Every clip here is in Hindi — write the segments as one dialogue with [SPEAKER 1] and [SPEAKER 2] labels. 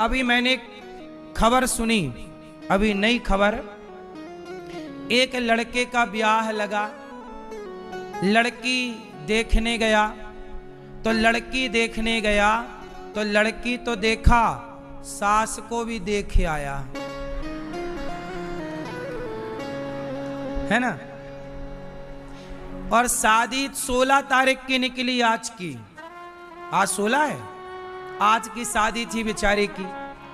[SPEAKER 1] अभी मैंने खबर सुनी, अभी नई खबर, एक लड़के का ब्याह लगा, लड़की देखने गया, तो लड़की देखने गया तो लड़की तो देखा, सास को भी देखे आया, है ना। और शादी 16 तारीख की निकली, आज की, आज 16 है, आज की शादी थी बेचारे की।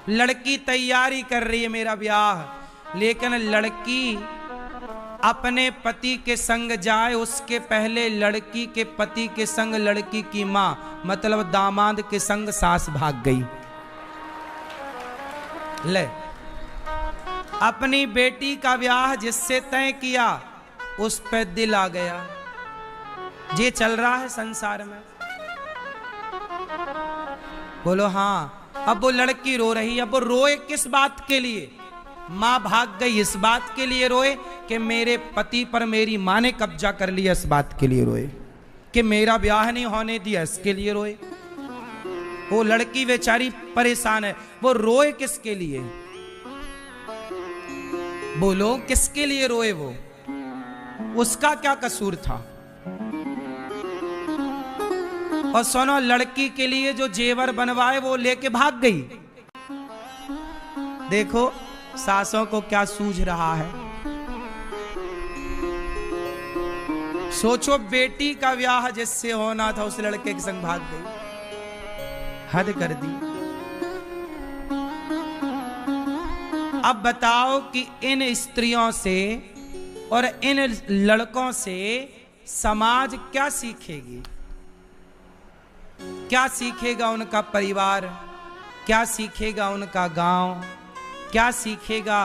[SPEAKER 1] लड़की तैयारी कर रही है मेरा ब्याह, लेकिन लड़की अपने पति के संग जाए उसके पहले लड़की के पति के संग लड़की की मां, मतलब दामाद के संग सास भाग गई। ले, अपनी बेटी का ब्याह जिससे तय किया उस पे दिल आ गया। ये चल रहा है संसार में, बोलो हाँ। अब वो लड़की रो रही है, अब वो रोए किस बात के लिए? मां भाग गई इस बात के लिए रोए कि मेरे पति पर मेरी मां ने कब्जा कर लिया, इस बात के लिए रोए कि मेरा ब्याह नहीं होने दिया, इसके लिए रोए। वो लड़की बेचारी परेशान है, वो रोए किसके लिए? बोलो किसके लिए रोए? वो उसका क्या कसूर था? और सुनो, लड़की के लिए जो जेवर बनवाए वो लेके भाग गई। देखो सासों को क्या सूझ रहा है। सोचो, बेटी का ब्याह जिससे होना था उस लड़के के संग भाग गई, हद कर दी। अब बताओ कि इन स्त्रियों से और इन लड़कों से समाज क्या सीखेगी? क्या सीखेगा उनका परिवार? क्या सीखेगा उनका गांव? क्या सीखेगा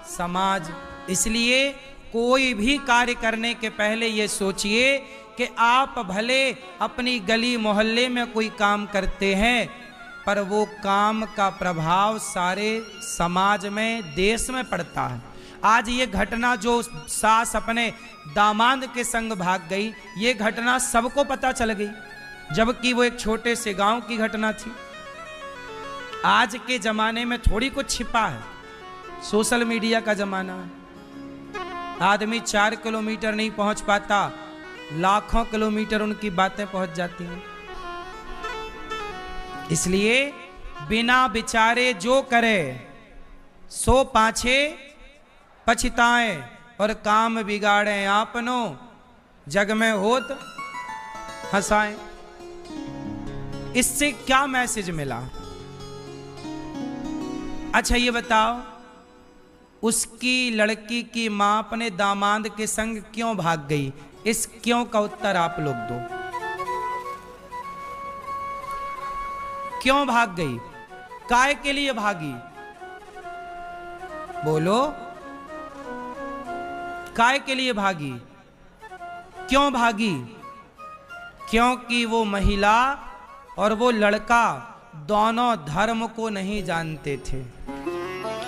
[SPEAKER 1] समाज? इसलिए कोई भी कार्य करने के पहले ये सोचिए कि आप भले अपनी गली मोहल्ले में कोई काम करते हैं, पर वो काम का प्रभाव सारे समाज में, देश में पड़ता है। आज ये घटना जो सास अपने दामाद के संग भाग गई, ये घटना सबको पता चल गई, जबकि वो एक छोटे से गांव की घटना थी। आज के जमाने में थोड़ी कुछ छिपा है, सोशल मीडिया का जमाना है। आदमी 4 किलोमीटर नहीं पहुंच पाता, लाखों किलोमीटर उनकी बातें पहुंच जाती हैं। इसलिए बिना विचारे जो करे सो पाछे पछताए, और काम बिगाड़े आपनो, जग में होत हंसाए। इससे क्या मैसेज मिला? अच्छा ये बताओ, उसकी लड़की की मां अपने दामाद के संग क्यों भाग गई? इस क्यों का उत्तर आप लोग दो। क्यों भाग गई? काय के लिए भागी? बोलो, काय के लिए भागी? क्यों भागी? क्योंकि वो महिला और वो लड़का दोनों धर्म को नहीं जानते थे।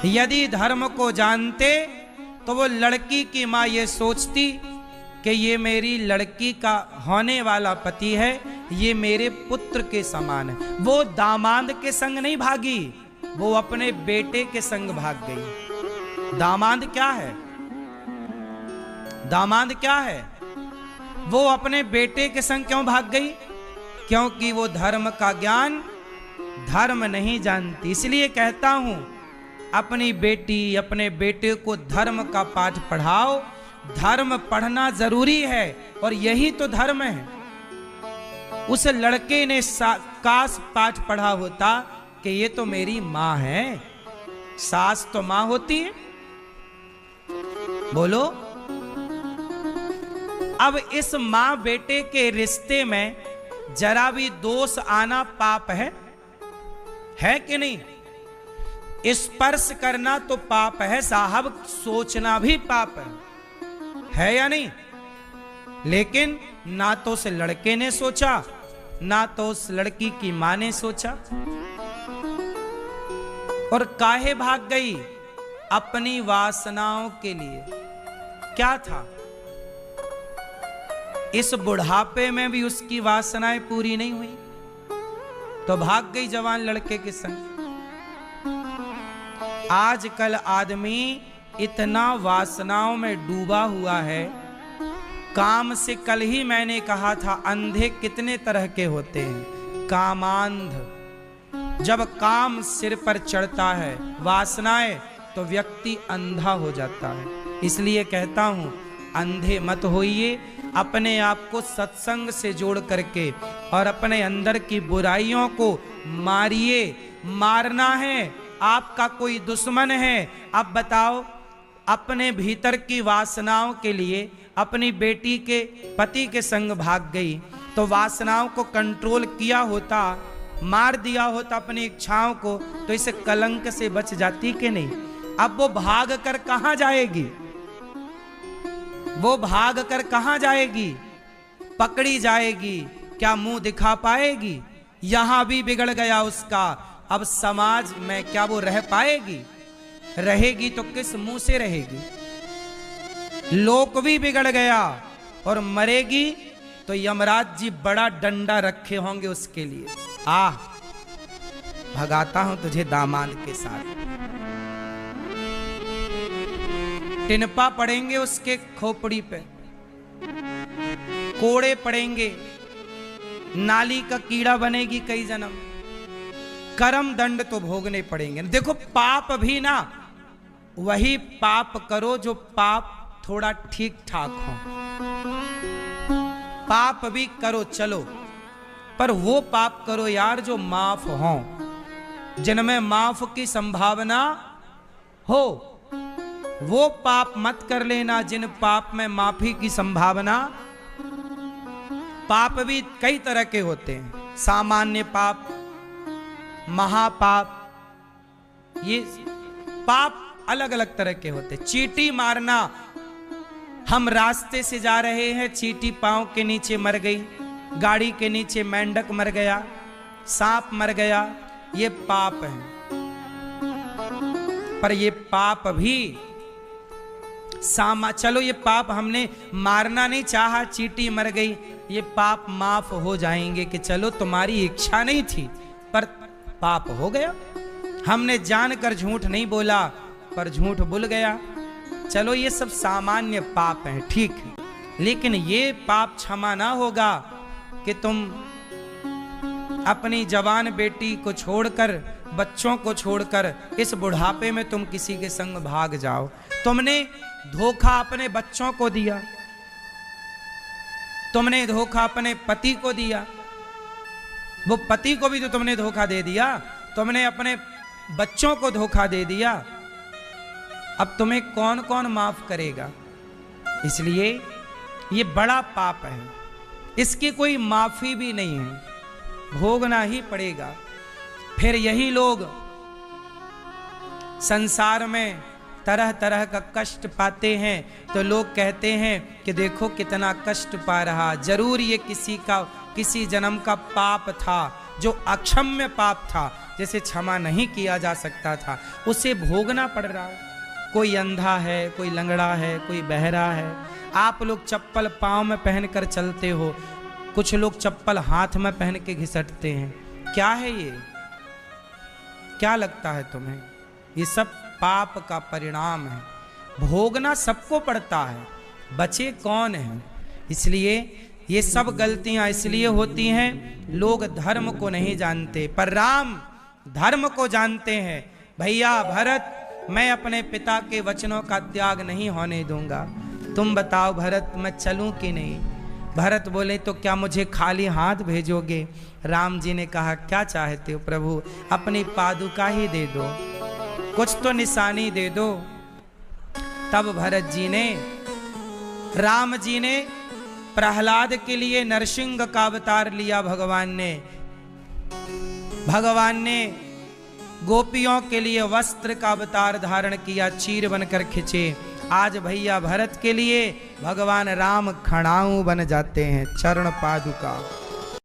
[SPEAKER 1] यदि धर्म को जानते तो वो लड़की की मां ये सोचती कि ये मेरी लड़की का होने वाला पति है, ये मेरे पुत्र के समान है। वो दामाद के संग नहीं भागी, वो अपने बेटे के संग भाग गई। दामाद क्या है? दामाद क्या है? वो अपने बेटे के संग क्यों भाग गई? क्योंकि वो धर्म का ज्ञान, धर्म नहीं जानती। इसलिए कहता हूं, अपनी बेटी अपने बेटे को धर्म का पाठ पढ़ाओ। धर्म पढ़ना जरूरी है, और यही तो धर्म है। उस लड़के ने काश पाठ पढ़ा होता कि ये तो मेरी मां है। सास तो मां होती है, बोलो। अब इस मां बेटे के रिश्ते में जरा भी दोष आना पाप है कि नहीं? स्पर्श करना तो पाप है साहब, सोचना भी पाप है या नहीं? लेकिन ना तो उस लड़के ने सोचा, ना तो उस लड़की की मां ने सोचा। और काहे भाग गई? अपनी वासनाओं के लिए। क्या था? इस बुढ़ापे में भी उसकी वासनाएं पूरी नहीं हुई, तो भाग गई जवान लड़के के संग। आजकल आदमी इतना वासनाओं में डूबा हुआ है। काम से कल ही मैंने कहा था, अंधे कितने तरह के होते हैं। कामांध, जब काम सिर पर चढ़ता है, वासनाएं, तो व्यक्ति अंधा हो जाता है। इसलिए कहता हूं, अंधे मत होइए, अपने आप को सत्संग से जोड़ करके और अपने अंदर की बुराइयों को मारिए। मारना है, आपका कोई दुश्मन है। अब बताओ, अपने भीतर की वासनाओं के लिए अपनी बेटी के पति के संग भाग गई, तो वासनाओं को कंट्रोल किया होता, मार दिया होता अपनी इच्छाओं को, तो इसे कलंक से बच जाती कि नहीं। अब वो भाग कर कहां जाएगी? वो भाग कर कहां जाएगी? पकड़ी जाएगी। क्या मुंह दिखा पाएगी? यहां भी बिगड़ गया उसका। अब समाज में क्या वो रह पाएगी? रहेगी तो किस मुंह से रहेगी? लोक भी बिगड़ गया और मरेगी तो यमराज जी बड़ा डंडा रखे होंगे उसके लिए। आ भगाता हूं तुझे दामाद के साथ। टिनपा पड़ेंगे उसके खोपड़ी पे, कोड़े पड़ेंगे, नाली का कीड़ा बनेगी कई जन्म, कर्म दंड तो भोगने पड़ेंगे। देखो, पाप भी ना वही पाप करो जो पाप थोड़ा ठीक ठाक हो। पाप भी करो चलो, पर वो पाप करो यार जो माफ हो, जिनमें माफ की संभावना हो। वो पाप मत कर लेना जिन पाप में माफी की संभावना। पाप भी कई तरह के होते हैं, सामान्य पाप, महापाप, ये पाप अलग अलग तरह के होते। चींटी मारना, हम रास्ते से जा रहे हैं, चींटी पांव के नीचे मर गई, गाड़ी के नीचे मेंढक मर गया, सांप मर गया, ये पाप है। पर ये पाप भी चलो, ये पाप हमने मारना नहीं चाहा, चींटी मर गई, ये पाप माफ हो जाएंगे कि चलो तुम्हारी इच्छा नहीं थी पर पाप हो गया। हमने जानकर झूठ नहीं बोला पर झूठ भूल गया, चलो ये सब सामान्य पाप हैं, ठीक है। लेकिन ये पाप क्षमा ना होगा कि तुम अपनी जवान बेटी को छोड़कर, बच्चों को छोड़कर इस बुढ़ापे में तुम किसी के संग भाग जाओ। तुमने धोखा अपने बच्चों को दिया, तुमने धोखा अपने पति को दिया, वो पति को भी तो तुमने धोखा दे दिया, तुमने अपने बच्चों को धोखा दे दिया। अब तुम्हें कौन कौन माफ करेगा? इसलिए ये बड़ा पाप है, इसकी कोई माफी भी नहीं है, भोगना ही पड़ेगा। फिर यही लोग संसार में तरह तरह का कष्ट पाते हैं, तो लोग कहते हैं कि देखो कितना कष्ट पा रहा, जरूर ये किसी जन्म का पाप था, जो अक्षम्य पाप था, जैसे क्षमा नहीं किया जा सकता था, उसे भोगना पड़ रहा है। कोई अंधा है, कोई लंगड़ा है, कोई बहरा है। आप लोग चप्पल पांव में पहनकर चलते हो, कुछ लोग चप्पल हाथ में पहन के घिसटते हैं। क्या है ये? क्या लगता है तुम्हें? ये सब पाप का परिणाम है, भोगना सबको पड़ता है, बचे कौन हैं? इसलिए ये सब गलतियां इसलिए होती हैं, लोग धर्म को नहीं जानते, पर राम धर्म को जानते हैं। भैया भरत, मैं अपने पिता के वचनों का त्याग नहीं होने दूंगा। तुम बताओ भरत, मैं चलूं कि नहीं? भरत बोले, तो क्या मुझे खाली हाथ भेजोगे? राम जी ने कहा, क्या चाहते हो प्रभु? अपनी पादुका ही दे दो, कुछ तो निशानी दे दो। तब भरत जी ने, राम जी ने प्रहलाद के लिए नरसिंह का अवतार लिया। भगवान ने गोपियों के लिए वस्त्र का अवतार धारण किया, चीर बनकर खिंचे। आज भैया भरत के लिए भगवान राम खड़ाऊ बन जाते हैं, चरण पादुका।